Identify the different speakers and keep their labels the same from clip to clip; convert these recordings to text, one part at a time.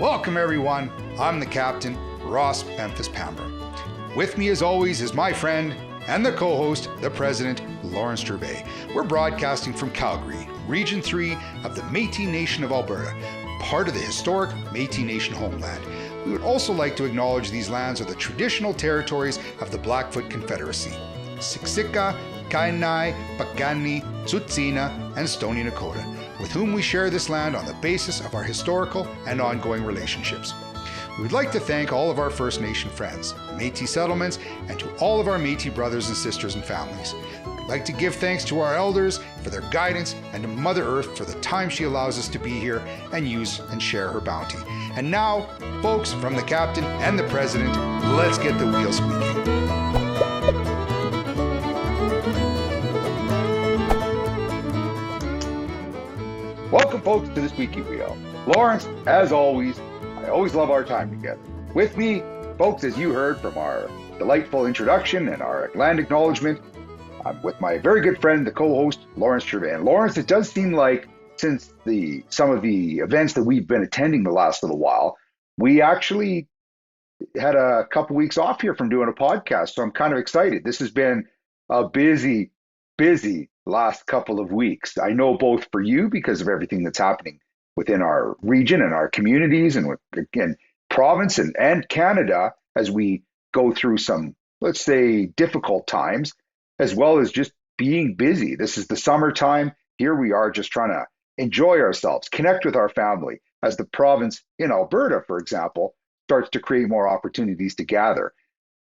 Speaker 1: Welcome everyone, I'm the captain, Ross Memphis Pamber. With me as always is my friend and the co-host, the president, Lawrence Gervais. We're broadcasting from Calgary, Region 3 of the Métis Nation of Alberta, part of the historic Métis Nation homeland. We would also like to acknowledge these lands are the traditional territories of the Blackfoot Confederacy, Siksika, Kainai, Piikani, Tsuut'ina, and Stoney Nakoda, with whom we share this land on the basis of our historical and ongoing relationships. We would like to thank all of our First Nation friends, Métis settlements, and to all of our Métis brothers and sisters and families. We'd like to give thanks to our elders for their guidance and to Mother Earth for the time she allows us to be here and use and share her bounty. And now, folks, from the captain and the president, let's get the wheel squeaking. Welcome, folks, to the Squeaky Wheel. Lawrence, as always, I always love our time together. With me, folks, as you heard from our delightful introduction and our land acknowledgement, I'm with my very good friend, the co-host, Lawrence Gervais. And Lawrence, it does seem like since some of the events that we've been attending the last little while, we actually had a couple weeks off here from doing a podcast. So I'm kind of excited. This has been a busy last couple of weeks. I know both for you because of everything that's happening within our region and our communities and again, province and Canada as we go through some, let's say, difficult times, as well as just being busy. This is the summertime. Here we are just trying to enjoy ourselves, connect with our family as the province in Alberta, for example, starts to create more opportunities to gather.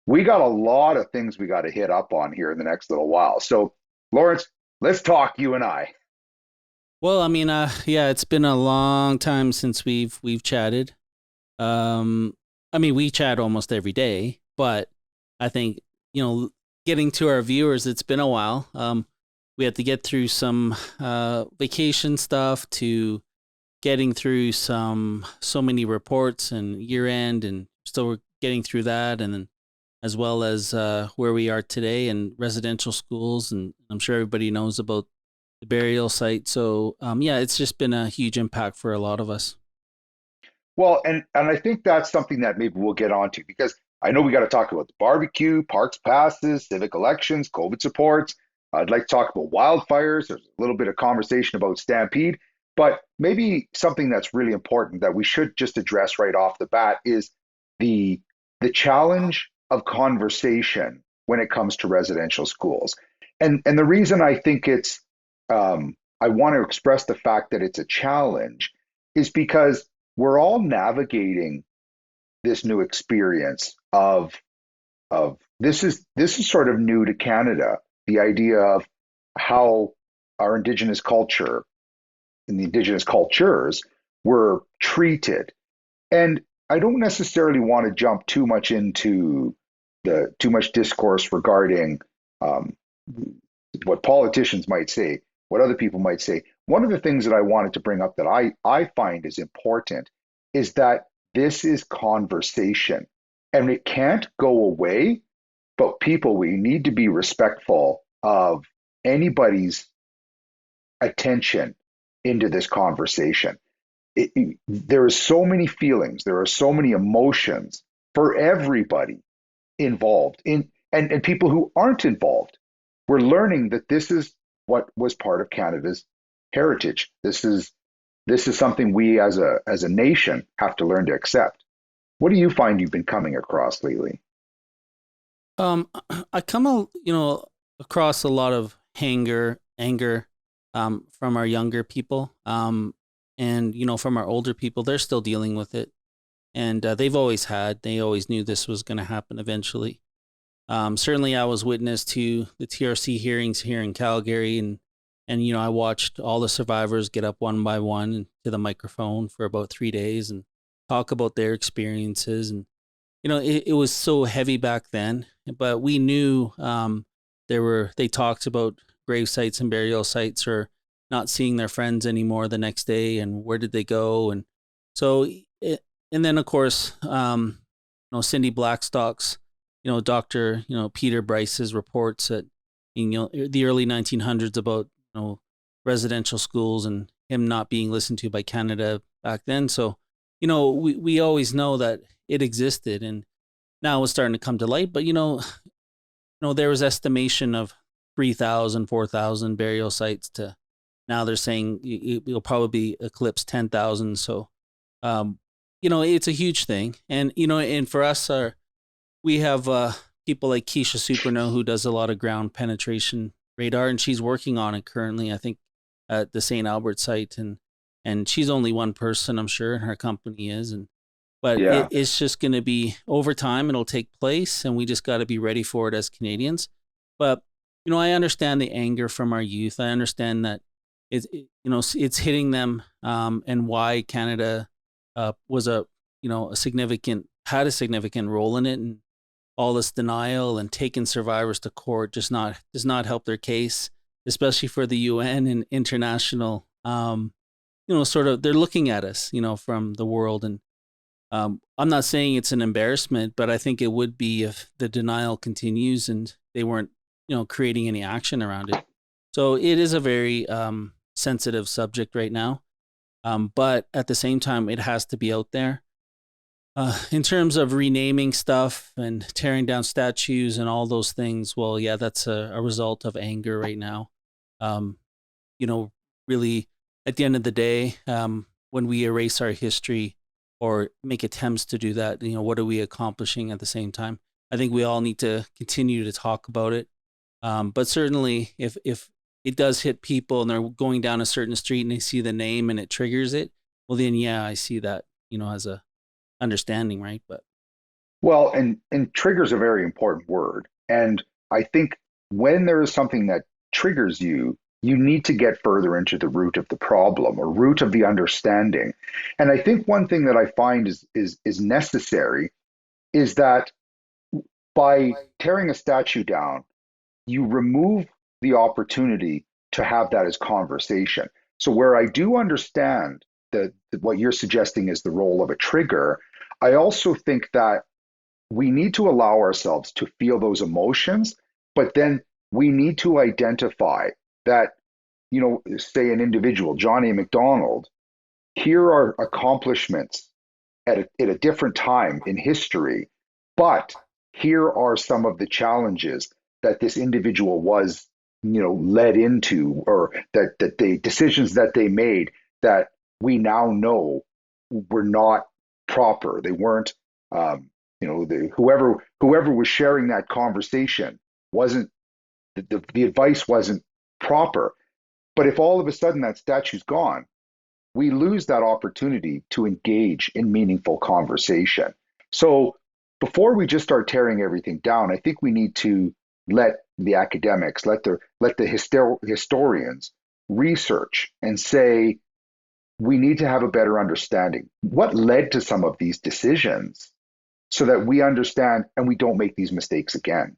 Speaker 1: We got a lot of things we got to hit up on here in the next little while. So, Lawrence, let's talk, you and I.
Speaker 2: Well, I mean, yeah, it's been a long time since we've chatted. I mean, we chat almost every day, but I think, getting to our viewers, it's been a while. We had to get through some vacation stuff to getting through so many reports and year end, and still getting through that, and then as well as where we are today in residential schools, and I'm sure everybody knows about the burial site. So yeah, it's just been a huge impact for a lot of us.
Speaker 1: Well, and I think that's something that maybe we'll get onto because I know we got to talk about the barbecue, parks passes, civic elections, COVID supports. I'd like to talk about wildfires. There's a little bit of conversation about Stampede, but maybe something that's really important that we should just address right off the bat is the challenge of conversation when it comes to residential schools. And the reason I think it's I want to express the fact that it's a challenge is because we're all navigating this new experience of this is sort of new to Canada, the idea of how our Indigenous culture and the Indigenous cultures were treated. And I don't necessarily want to jump too much into too much discourse regarding what politicians might say, what other people might say. One of the things that I wanted to bring up that I find is important is that this is conversation and it can't go away, but people, we need to be respectful of anybody's attention into this conversation. There are so many feelings, there are so many emotions for everybody involved and people who aren't involved. We're learning that this is what was part of Canada's heritage. This is something we as a nation have to learn to accept. What do you find you've been coming across lately?
Speaker 2: I come across a lot of anger from our younger people, and from our older people. They're still dealing with it, and they always knew this was going to happen eventually. Certainly I was witness to the TRC hearings here in Calgary, and I watched all the survivors get up one by one to the microphone for about 3 days and talk about their experiences. And it was so heavy back then, but we knew they talked about grave sites and burial sites, or not seeing their friends anymore the next day, and where did they go? And so and then of course Cindy Blackstock's Dr. Peter Bryce's reports at the early 1900s about residential schools and him not being listened to by Canada back then. So we always know that it existed, and now it's starting to come to light. But there was estimation of 3,000, 4,000 burial sites to now they're saying it'll probably eclipse 10,000. So, it's a huge thing. And, and for us, we have people like Keisha Superno, who does a lot of ground penetration radar, and she's working on it currently, I think, at the St. Albert site. And she's only one person, I'm sure, and her company is. But
Speaker 1: Yeah.
Speaker 2: it's just going to be over time, it'll take place, and we just got to be ready for it as Canadians. But, I understand the anger from our youth. I understand that it's hitting them, and why Canada was had a significant role in it, and all this denial and taking survivors to court does not help their case, especially for the UN and international. Sort of they're looking at us, from the world, and I'm not saying it's an embarrassment, but I think it would be if the denial continues and they weren't, creating any action around it. So it is a very sensitive subject right now, but at the same time, it has to be out there. In terms of renaming stuff and tearing down statues and all those things, well, yeah, that's a result of anger right now. Um, really, at the end of the day, when we erase our history or make attempts to do that, what are we accomplishing at the same time? I think we all need to continue to talk about it. But certainly, if it does hit people and they're going down a certain street and they see the name and it triggers it, well, then, yeah, I see that, as a understanding, right? But
Speaker 1: Well, and trigger is a very important word. And I think when there is something that triggers you, you need to get further into the root of the problem or root of the understanding. And I think one thing that I find is necessary is that by tearing a statue down, you remove the opportunity to have that as conversation. So where I do understand that what you're suggesting is the role of a trigger, I also think that we need to allow ourselves to feel those emotions, but then we need to identify that, say an individual, Johnny McDonald, here are accomplishments at a different time in history, but here are some of the challenges that this individual was, led into, or that the decisions that they made that we now know were not proper. They weren't, whoever was sharing that conversation wasn't the advice wasn't proper. But if all of a sudden that statue's gone, we lose that opportunity to engage in meaningful conversation. So before we just start tearing everything down, I think we need to let the academics, let the historians research and say we need to have a better understanding. What led to some of these decisions so that we understand and we don't make these mistakes again?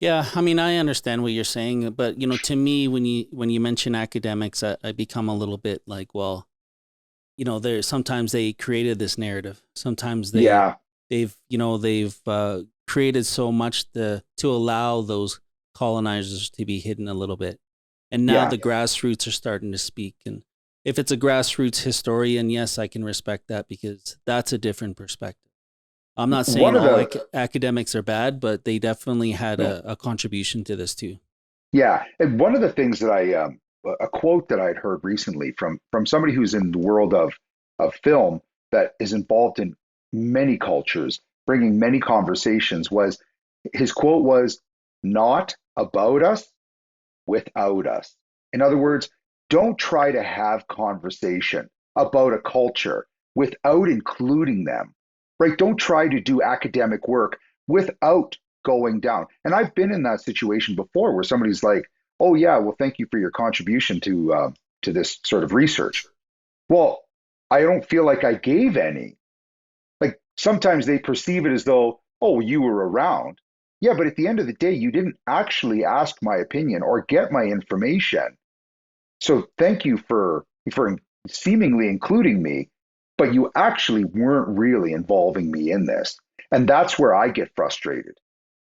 Speaker 2: yeah, I mean, I understand what you're saying, but to me, when you mention academics, I become a little bit like, well, there sometimes they created this narrative. Sometimes
Speaker 1: Yeah,
Speaker 2: they've created so much to allow those colonizers to be hidden a little bit, and now
Speaker 1: yeah.
Speaker 2: the grassroots are starting to speak. And if it's a grassroots historian, yes, I can respect that because that's a different perspective. I'm not
Speaker 1: One
Speaker 2: saying
Speaker 1: of
Speaker 2: all
Speaker 1: the
Speaker 2: academics are bad, but they definitely had
Speaker 1: no,
Speaker 2: a contribution to this too.
Speaker 1: yeah, and one of the things that a quote that I'd heard recently from somebody who's in the world of film that is involved in many cultures, bringing many conversations, was his quote was not about us, without us. In other words, don't try to have conversation about a culture without including them, right? Don't try to do academic work without going down. And I've been in that situation before where somebody's like, "Oh yeah, well, thank you for your contribution to this sort of research." Well, I don't feel like I gave any. Like sometimes they perceive it as though, "Oh, you were around." Yeah, but at the end of the day, you didn't actually ask my opinion or get my information. So thank you for seemingly including me, but you actually weren't really involving me in this. And that's where I get frustrated,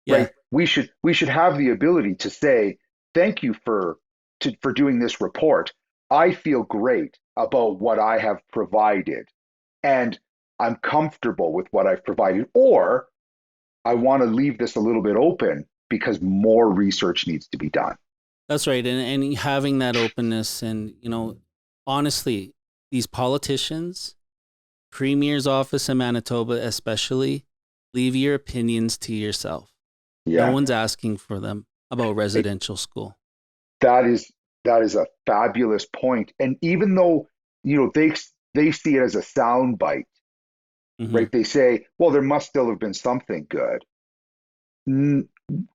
Speaker 2: Yeah,
Speaker 1: right? We should have the ability to say, thank you for doing this report. I feel great about what I have provided. and I'm comfortable with what I've provided, or I want to leave this a little bit open because more research needs to be done.
Speaker 2: That's right. And having that openness and, honestly, these politicians, Premier's office in Manitoba especially, leave your opinions to yourself. No
Speaker 1: Yeah,
Speaker 2: one's asking for them about residential school.
Speaker 1: that is that is a fabulous point. And even though they see it as a sound bite,
Speaker 2: Hmm.
Speaker 1: right? They say, well, there must still have been something good. N-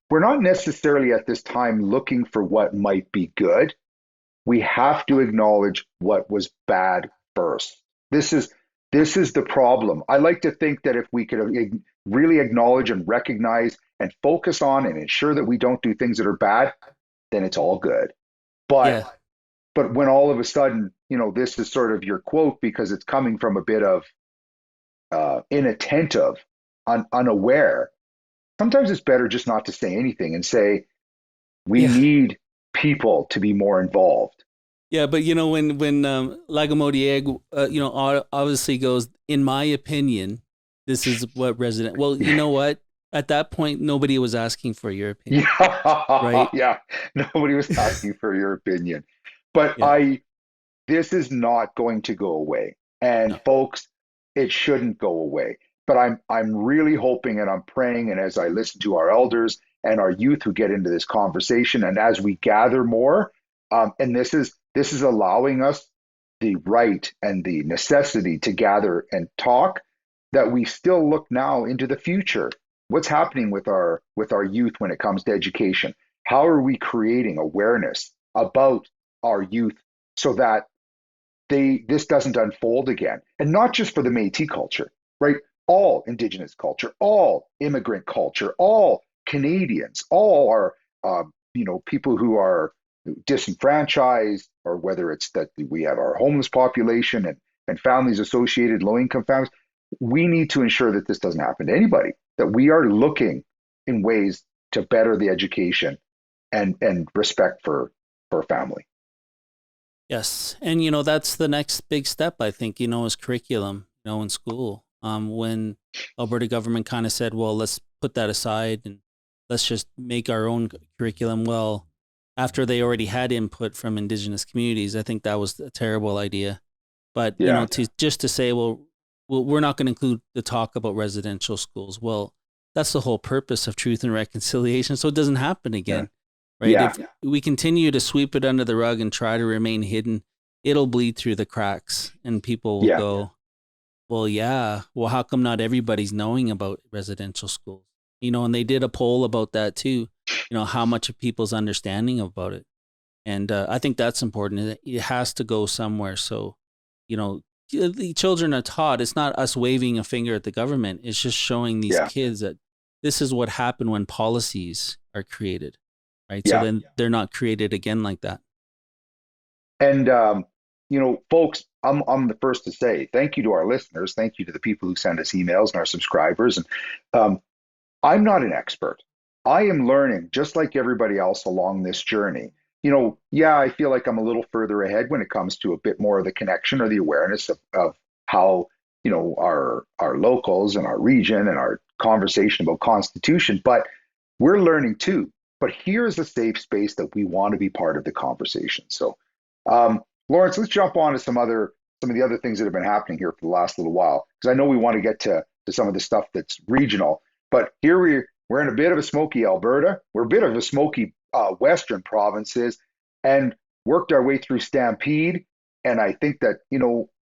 Speaker 1: we're not necessarily at this time looking for what might be good. We have to acknowledge what was bad first. This is this is the problem. I like to think that if we could really acknowledge and recognize and focus on and ensure that we don't do things that are bad, then it's all good. But
Speaker 2: Yeah.
Speaker 1: when all of a sudden, this is sort of your quote because it's coming from a bit of inattentive, unaware. Sometimes it's better just not to say anything and say we
Speaker 2: Yeah.
Speaker 1: need people to be more involved.
Speaker 2: Yeah, but when Lagamodiere, obviously goes, in my opinion, this is what resident. Well, you know what? At that point, nobody was asking for your opinion,
Speaker 1: Yeah,
Speaker 2: right?
Speaker 1: yeah. Nobody was asking for your opinion. But
Speaker 2: Yeah.
Speaker 1: this is not going to go away. And
Speaker 2: No.
Speaker 1: folks, it shouldn't go away. But I'm really hoping and I'm praying, and as I listen to our elders and our youth who get into this conversation, and as we gather more, and this is allowing us the right and the necessity to gather and talk, that we still look now into the future. What's happening with our youth when it comes to education? How are we creating awareness about our youth so that this doesn't unfold again? And not just for the Métis culture, right? All Indigenous culture, all immigrant culture, all Canadians, all are people who are disenfranchised, or whether it's that we have our homeless population and families associated, low income families. We need to ensure that this doesn't happen to anybody, that we are looking in ways to better the education and respect for family.
Speaker 2: Yes, and that's the next big step. I think is curriculum. In school. When Alberta government kind of said, "Well, let's put that aside and let's just make our own curriculum." Well, after they already had input from Indigenous communities, I think that was a terrible idea. But
Speaker 1: Yeah,
Speaker 2: to say, well, we're not going to include the talk about residential schools. Well, that's the whole purpose of truth and reconciliation, so it doesn't happen
Speaker 1: yeah,
Speaker 2: again, right?
Speaker 1: yeah,
Speaker 2: If we continue to sweep it under the rug and try to remain hidden, it'll bleed through the cracks, and people will
Speaker 1: yeah.
Speaker 2: go, well, yeah, well, how come not everybody's knowing about residential schools? And they did a poll about that too. How much of people's understanding about it, and I think that's important. It has to go somewhere. So, you know, the children are taught. It's not us waving a finger at the government. It's just showing these
Speaker 1: Yeah,
Speaker 2: kids that this is what happened when policies are created, right? So
Speaker 1: yeah.
Speaker 2: then they're not created again like that.
Speaker 1: And folks, I'm the first to say thank you to our listeners, thank you to the people who send us emails and our subscribers. And um, I'm not an expert. I am learning just like everybody else along this journey. Yeah, I feel like I'm a little further ahead when it comes to a bit more of the connection or the awareness of how, our locals and our region and our conversation about constitution, but we're learning too. But here's a safe space that we want to be part of the conversation. So, Lawrence, let's jump on to some of the other things that have been happening here for the last little while, because I know we want to get to some of the stuff that's regional. But here we're in a bit of a smoky Alberta. We're a bit of a smoky western provinces, and worked our way through Stampede. And I think that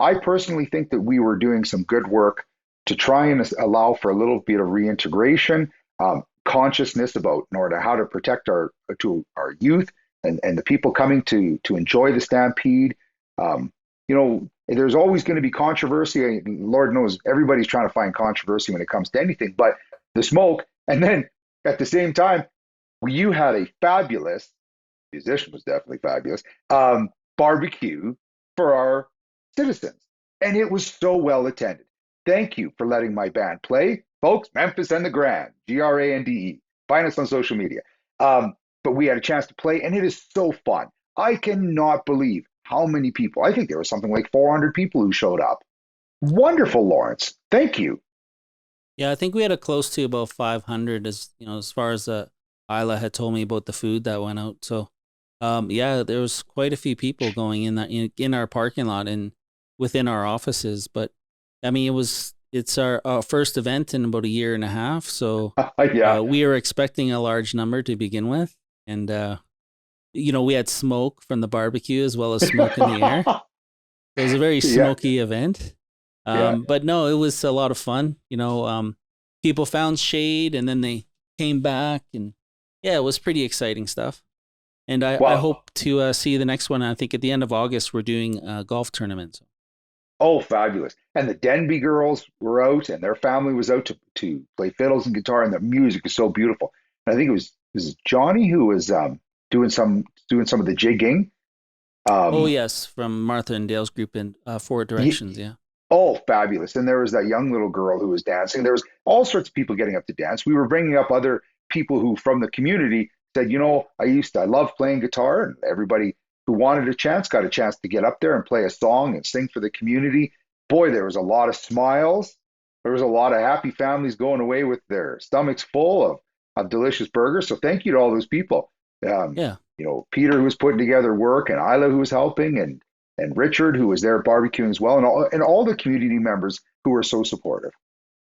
Speaker 1: I personally think that we were doing some good work to try and allow for a little bit of reintegration, consciousness about in order how to protect our youth and the people coming to enjoy the Stampede. There's always going to be controversy. Lord knows everybody's trying to find controversy when it comes to anything, but the smoke. And then at the same time, you had a fabulous musician, was definitely fabulous, barbecue for our citizens. And it was so well attended. Thank you for letting my band play. Folks, Memphis and the Grand, Grande. Find us on social media. But we had a chance to play, and it is so fun. I cannot believe how many people. I think there was something like 400 people who showed up. Wonderful, Lawrence. Thank you.
Speaker 2: Yeah, I think we had a close to about 500, as you know, as far as Isla had told me about the food that went out. So, yeah, there was quite a few people going in that in our parking lot and within our offices. But I mean, it's our first event in about a year and a half, so
Speaker 1: Yeah.
Speaker 2: we were expecting a large number to begin with, and you know, we had smoke from the barbecue as well as smoke in the air. So it was a very
Speaker 1: Yeah.
Speaker 2: smoky event.
Speaker 1: Yeah.
Speaker 2: But no, it was a lot of fun. You know, people found shade and then they came back, and yeah, it was pretty exciting stuff. And I
Speaker 1: Well,
Speaker 2: hope to see the next one. I think at the end of August we're doing a golf tournament. So.
Speaker 1: oh, fabulous. And the Denby girls were out and their family was out to play fiddles and guitar, and the music is so beautiful. And I think it was Johnny who was doing some of the jigging.
Speaker 2: Oh
Speaker 1: Um,
Speaker 2: yes, from Martha and Dale's group in Four
Speaker 1: he,
Speaker 2: Directions. Yeah.
Speaker 1: oh, fabulous. And there was that young little girl who was dancing. There was all sorts of people getting up to dance. We were bringing up other people who from the community said, I love playing guitar, and everybody who wanted a chance got a chance to get up there and play a song and sing for the community. Boy, there was a lot of smiles. There was a lot of happy families going away with their stomachs full of delicious burgers. So thank you to all those people. Um,
Speaker 2: Yeah.
Speaker 1: Peter who was putting together work, and Isla who was helping, and Richard, who was there barbecuing as well, and all the community members who were so supportive.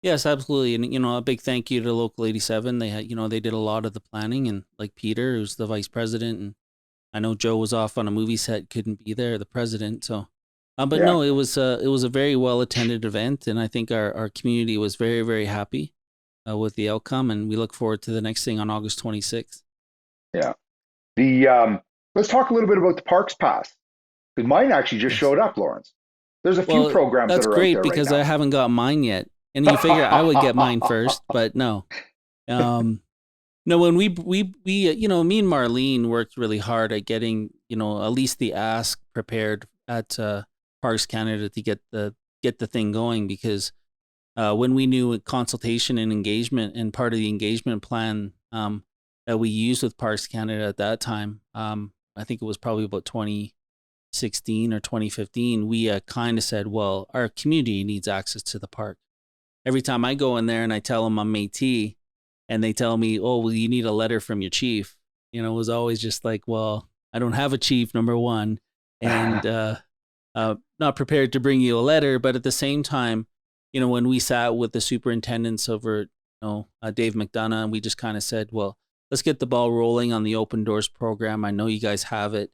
Speaker 2: Yes, absolutely. And, you know, a big thank you to Local 87. They had, you know, they did a lot of the planning, and like Peter, who's the vice president. And I know Joe was off on a movie set, couldn't be there, the president. So, but
Speaker 1: Yeah,
Speaker 2: no, it was a very well attended event. And I think our community was very, very happy with the outcome. And we look forward to the next thing on August 26th.
Speaker 1: yeah. The Let's talk a little bit about the Parks Pass, because mine actually just
Speaker 2: Yes.
Speaker 1: showed up, Lawrence. There's a few
Speaker 2: Well,
Speaker 1: programs that
Speaker 2: that's
Speaker 1: are out
Speaker 2: great
Speaker 1: there right
Speaker 2: because I
Speaker 1: now.
Speaker 2: haven't got mine yet. And you figure I would get mine first, but no. Um, No, when you know, me and Marlene worked really hard at getting, you know, at least the ask prepared at Parks Canada to get the thing going, because when we knew consultation and engagement, and part of the engagement plan that we used with Parks Canada at that time, I think it was probably about 2016 or 2015, we kind of said, well, our community needs access to the park. Every time I go in there and I tell them I'm Métis, and they tell me, "Oh, well, you need a letter from your chief." You know, it was always just like, "Well, I don't have a chief, number one, and not prepared to bring you a letter." But at the same time, you know, when we sat with the superintendents over, Dave McDonough, and we just kind of said, "Well, let's get the ball rolling on the open doors program. I know you guys have it.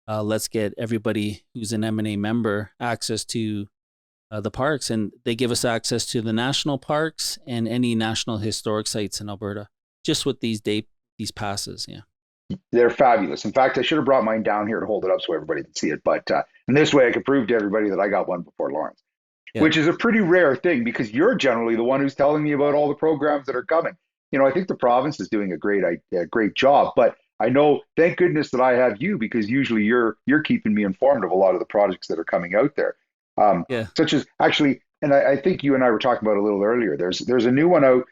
Speaker 2: Let's get everybody who's an M&A member access to the parks," and they give us access to the national parks and any national historic sites in Alberta, just with these passes. Yeah,
Speaker 1: They're fabulous. In fact, I should have brought mine down here to hold it up so everybody can see it. But in this way, I could prove to everybody that I got one before Lawrence,
Speaker 2: yeah,
Speaker 1: which is a pretty rare thing because you're generally the one who's telling me about all the programs that are coming. I think the province is doing a great job, but I know, thank goodness that I have you, because usually you're keeping me informed of a lot of the projects that are coming out there,
Speaker 2: yeah.
Speaker 1: such as actually, and I think you and I were talking about it a little earlier. There's a new one out,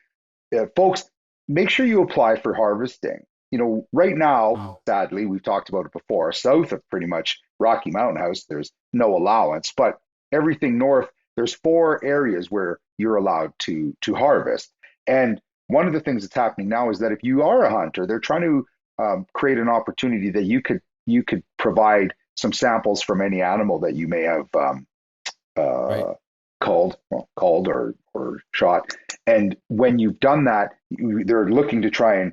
Speaker 1: folks. Make sure you apply for harvesting. Right now,
Speaker 2: Oh,
Speaker 1: sadly, we've talked about it before. South of pretty much Rocky Mountain House, there's no allowance, but everything north, there's four areas where you're allowed to harvest. And one of the things that's happening now is that if you are a hunter, they're trying to create an opportunity that you could provide some samples from any animal that you may have
Speaker 2: right.
Speaker 1: uh, called or shot. And when you've done that, they're looking to try and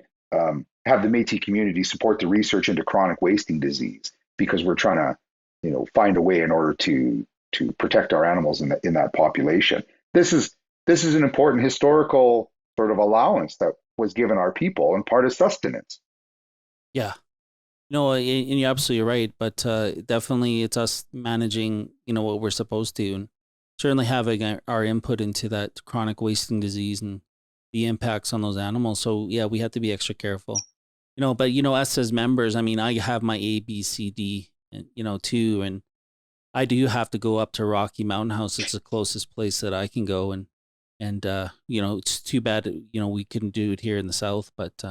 Speaker 1: have the Métis community support the research into chronic wasting disease, because we're trying to, find a way in order to protect our animals in that population. This is an important historical sort of allowance that was given our people and part of sustenance.
Speaker 2: Yeah. No, and you're absolutely right. But definitely, it's us managing, you know, what we're supposed to, and certainly having our input into that chronic wasting disease and the impacts on those animals. So yeah, we have to be extra careful. You know, but you know, us as members, I mean, I have my A, B, C, D, you know, too, and I do have to go up to Rocky Mountain House. It's the closest place that I can go, and you know, it's too bad, you know, we couldn't do it here in the south, but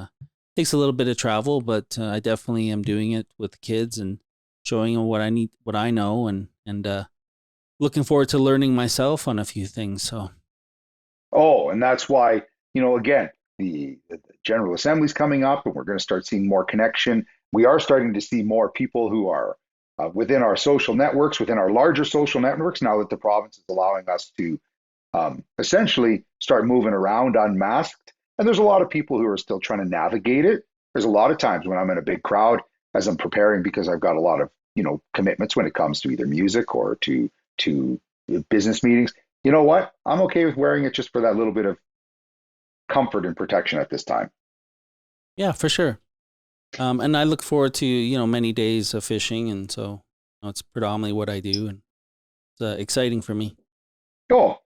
Speaker 2: takes a little bit of travel. But I definitely am doing it with the kids and showing them what I need, what I know, and looking forward to learning myself on a few things. So
Speaker 1: Oh, and that's why, again, the General Assembly's coming up, and we're going to start seeing more connection. We are starting to see more people who are within our social networks, within our larger social networks, now that the province is allowing us to essentially start moving around unmasked. And there's a lot of people who are still trying to navigate it. There's a lot of times when I'm in a big crowd as I'm preparing because I've got a lot of, commitments when it comes to either music or to business meetings. You know what? I'm okay with wearing it just for that little bit of comfort and protection at this time.
Speaker 2: yeah, for sure. And I look forward to many days of fishing, and so it's predominantly what I do, and it's exciting for me.
Speaker 1: Oh,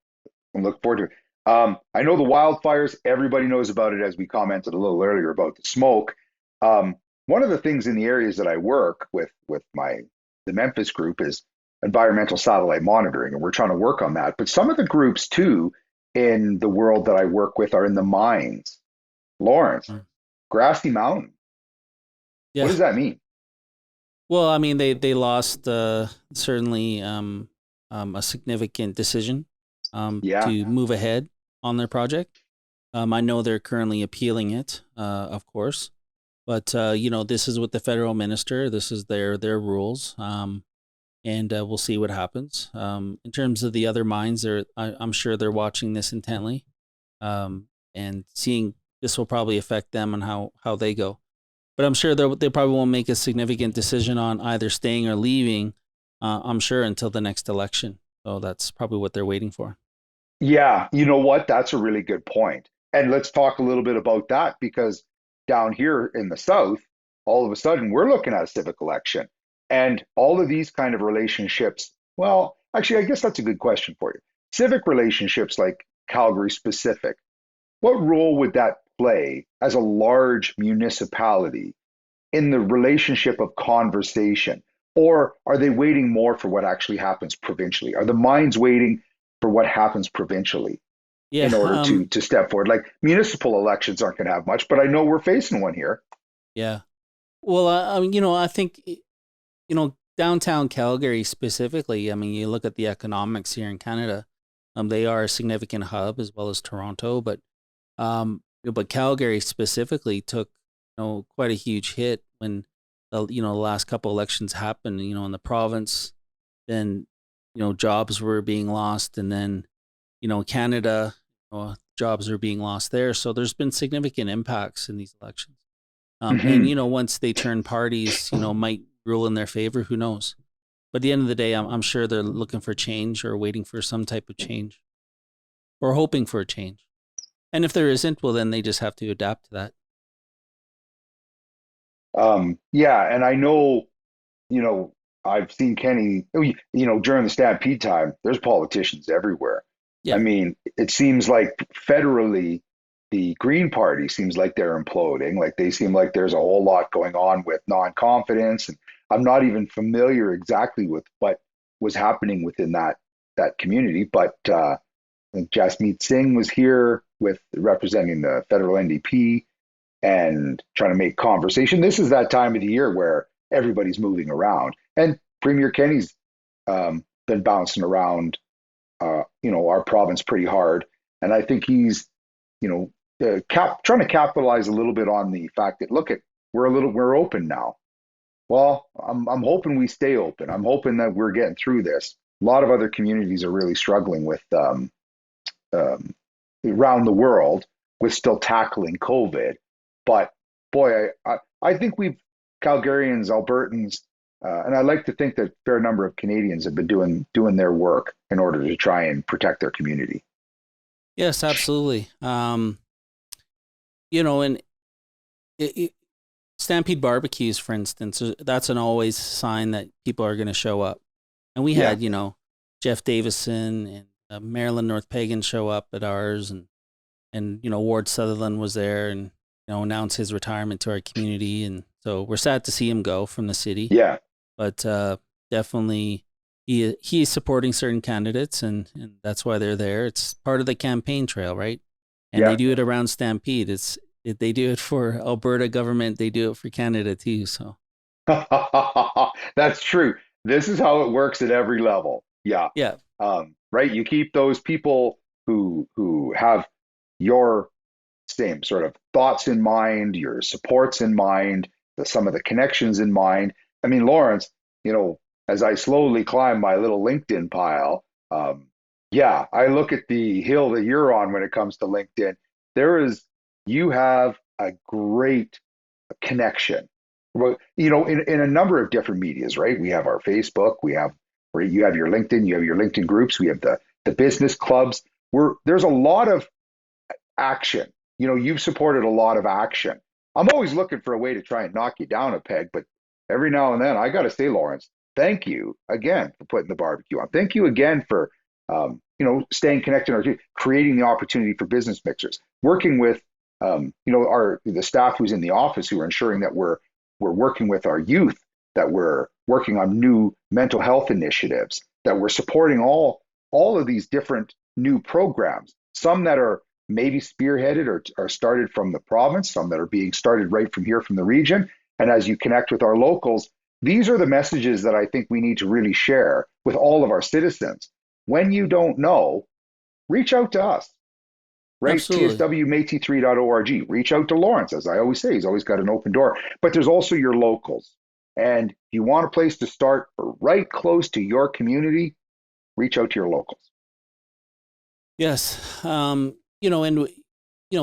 Speaker 1: I look forward to it. I know the wildfires, everybody knows about it, as we commented a little earlier about the smoke. One of the things in the areas that I work with the Memphis group is environmental satellite monitoring, and we're trying to work on that. But some of the groups too in the world that I work with are in the mines. Lawrence,
Speaker 2: Mm.
Speaker 1: Grassy Mountain. What
Speaker 2: Yeah.
Speaker 1: does that mean?
Speaker 2: Well, I mean, they lost certainly a significant decision
Speaker 1: Yeah.
Speaker 2: to move ahead on their project. I know they're currently appealing it, of course, but this is with the federal minister. This is their rules, and we'll see what happens. In terms of the other mines, I'm sure they're watching this intently, and seeing this will probably affect them and how they go. But I'm sure they probably won't make a significant decision on either staying or leaving. I'm sure until the next election. So that's probably what they're waiting for.
Speaker 1: Yeah, you know what? That's a really good point. And let's talk a little bit about that because down here in the South, all of a sudden we're looking at a civic election. And all of these kind of relationships, well, actually, I guess that's a good question for you. Civic relationships like Calgary specific, what role would that play as a large municipality in the relationship of conversation? Or are they waiting more for what actually happens provincially? Are the minds waiting for what happens provincially
Speaker 2: Yeah.
Speaker 1: in order to step forward? Like municipal elections aren't going to have much, but I know we're facing one here.
Speaker 2: Yeah. Well, I think downtown Calgary specifically. I mean, you look at the economics here in Canada. They are a significant hub as well as Toronto, but Calgary specifically took quite a huge hit when the last couple elections happened. In the province, then jobs were being lost, and then Canada, jobs are being lost there. So there's been significant impacts in these elections. And
Speaker 1: Hmm.
Speaker 2: once they turn parties, might rule in their favor. Who knows? But at the end of the day, I'm sure they're looking for change or waiting for some type of change or hoping for a change. And if there isn't, well, then they just have to adapt to that.
Speaker 1: Yeah, and I know, you know, I've seen Kenny, during the Stampede time, there's politicians everywhere. I
Speaker 2: Yeah.
Speaker 1: mean, it seems like federally, the Green Party seems like they're imploding. Like they seem like there's a whole lot going on with non-confidence, and I'm not even familiar exactly with what was happening within that community. But I think Jasmeet Singh was here with representing the federal NDP and trying to make conversation. This is that time of the year where everybody's moving around, and Premier Kenny's been bouncing around, our province pretty hard, and I think he's, trying to capitalize a little bit on the fact that look at we're open now. Well, I'm hoping we stay open. I'm hoping that we're getting through this. A lot of other communities are really struggling with um, around the world with still tackling COVID. But boy, I think we've Calgarians, Albertans, and I like to think that a fair number of Canadians have been doing their work in order to try and protect their community.
Speaker 2: Yes, absolutely. And Stampede barbecues, for instance, that's an always sign that people are going to show up. And we
Speaker 1: Yeah,
Speaker 2: had, Jeff Davison and Marilyn North Pagan show up at ours, and Ward Sutherland was there, and announced his retirement to our community, and so we're sad to see him go from the city.
Speaker 1: yeah,
Speaker 2: But definitely, he is supporting certain candidates, and that's why they're there. It's part of the campaign trail, right? And they
Speaker 1: yeah.
Speaker 2: do it around Stampede. They do it for Alberta government. They do it for Canada too. So
Speaker 1: That's true. This is how it works at every level. Yeah.
Speaker 2: Yeah.
Speaker 1: Right. You keep those people who have your same sort of thoughts in mind, your supports in mind, some of the connections in mind. I mean, Lawrence, as I slowly climb my little LinkedIn pile, yeah, I look at the hill that you're on when it comes to LinkedIn. You have a great connection. Well, in a number of different medias, right? We have our Facebook, we have where you have your LinkedIn, you have your LinkedIn groups, we have the business clubs. There's a lot of action. You've supported a lot of action. I'm always looking for a way to try and knock you down a peg, but every now and then I got to say, Lawrence, thank you again for putting the barbecue on. Thank you again for, staying connected or creating the opportunity for business mixers, working with, the staff who's in the office who are ensuring that we're working with our youth, that we're working on new mental health initiatives, that we're supporting all of these different new programs, some that are maybe spearheaded or started from the province, some that are being started right from here from the region. And as you connect with our locals, these are the messages that I think we need to really share with all of our citizens. When you don't know, reach out to us, right?
Speaker 2: Absolutely.
Speaker 1: tswmetis3.org. Reach out to Lawrence. As I always say, he's always got an open door. But there's also your locals. And if you want a place to start right close to your community, reach out to your locals.
Speaker 2: Yes. And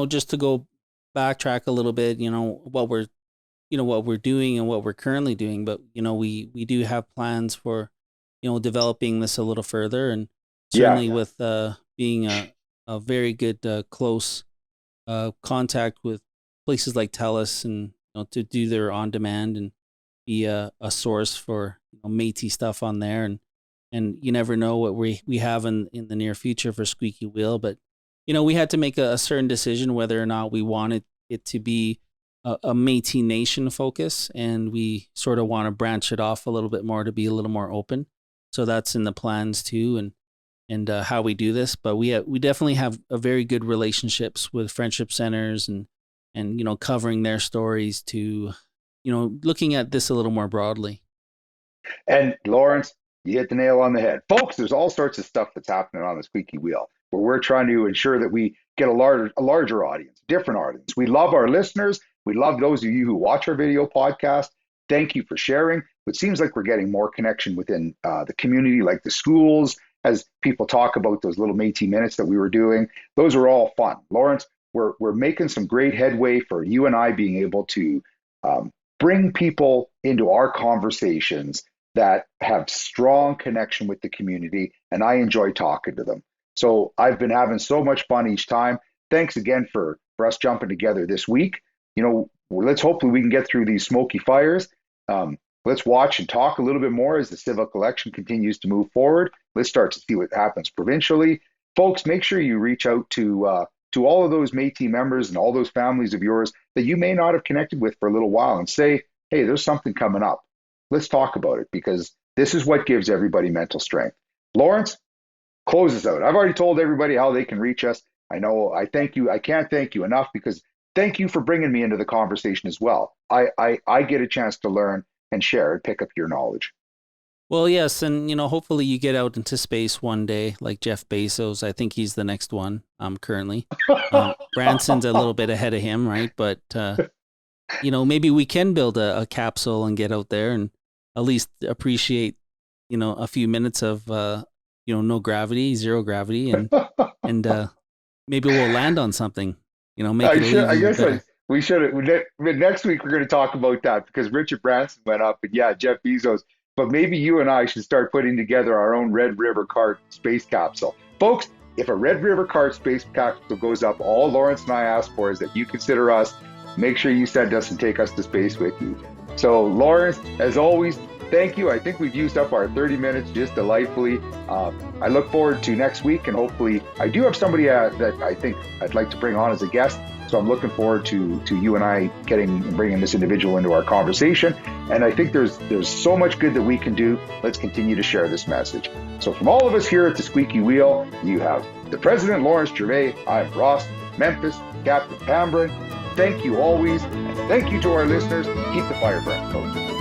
Speaker 2: just to go backtrack a little bit, what we're doing and what we're currently doing, but we do have plans for developing this a little further, and
Speaker 1: Yeah.
Speaker 2: certainly with being a very good close contact with places like TELUS, and to do their on demand and be a source for Métis stuff on there, and you never know what we have in the near future for Squeaky Wheel. But we had to make a certain decision whether or not we wanted it to be a Métis Nation focus, and we sort of want to branch it off a little bit more to be a little more open. So that's in the plans too, and how we do this. But we definitely have a very good relationships with friendship centers, and covering their stories to looking at this a little more broadly.
Speaker 1: And Lawrence, you hit the nail on the head. Folks, there's all sorts of stuff that's happening on the Squeaky Wheel where we're trying to ensure that we get a larger audience, different audience. We love our listeners. We love those of you who watch our video podcast. Thank you for sharing. It seems like we're getting more connection within the community, like the schools, as people talk about those little Métis minutes that we were doing. Those are all fun. Lawrence, we're making some great headway for you and I being able to bring people into our conversations that have strong connection with the community, and I enjoy talking to them. So I've been having so much fun each time. Thanks again for us jumping together this week. Let's hopefully we can get through these smoky fires. Let's watch and talk a little bit more as the civic election continues to move forward. Let's start to see what happens provincially. Folks, make sure you reach out to all of those Métis members and all those families of yours that you may not have connected with for a little while and say, hey, there's something coming up. Let's talk about it, because this is what gives everybody mental strength. Lawrence, close us out. I've already told everybody how they can reach us. I know I thank you. I can't thank you enough, because thank you for bringing me into the conversation as well. I get a chance to learn and share and pick up your knowledge.
Speaker 2: Well, yes, and hopefully you get out into space one day, like Jeff Bezos. I think he's the next one. Currently, Branson's a little bit ahead of him, right? But maybe we can build a capsule and get out there and at least appreciate, a few minutes of no gravity, zero gravity, and maybe we'll land on something. Make it
Speaker 1: I guess
Speaker 2: better.
Speaker 1: we should. Next week we're going to talk about that, because Richard Branson went up, and yeah, Jeff Bezos. But maybe you and I should start putting together our own Red River Cart space capsule. Folks, if a Red River Cart space capsule goes up, all Lawrence and I ask for is that you consider us, make sure you send us and take us to space with you. So Lawrence, as always, thank you. I think we've used up our 30 minutes just delightfully. I look forward to next week, and hopefully I do have somebody that I think I'd like to bring on as a guest. So I'm looking forward to you and I bringing this individual into our conversation. And I think there's so much good that we can do. Let's continue to share this message. So from all of us here at the Squeaky Wheel, you have the President, Lawrence Gervais. I'm Ross, Memphis, Captain Pambrin. Thank you always, and thank you to our listeners. Keep the fire burning, folks.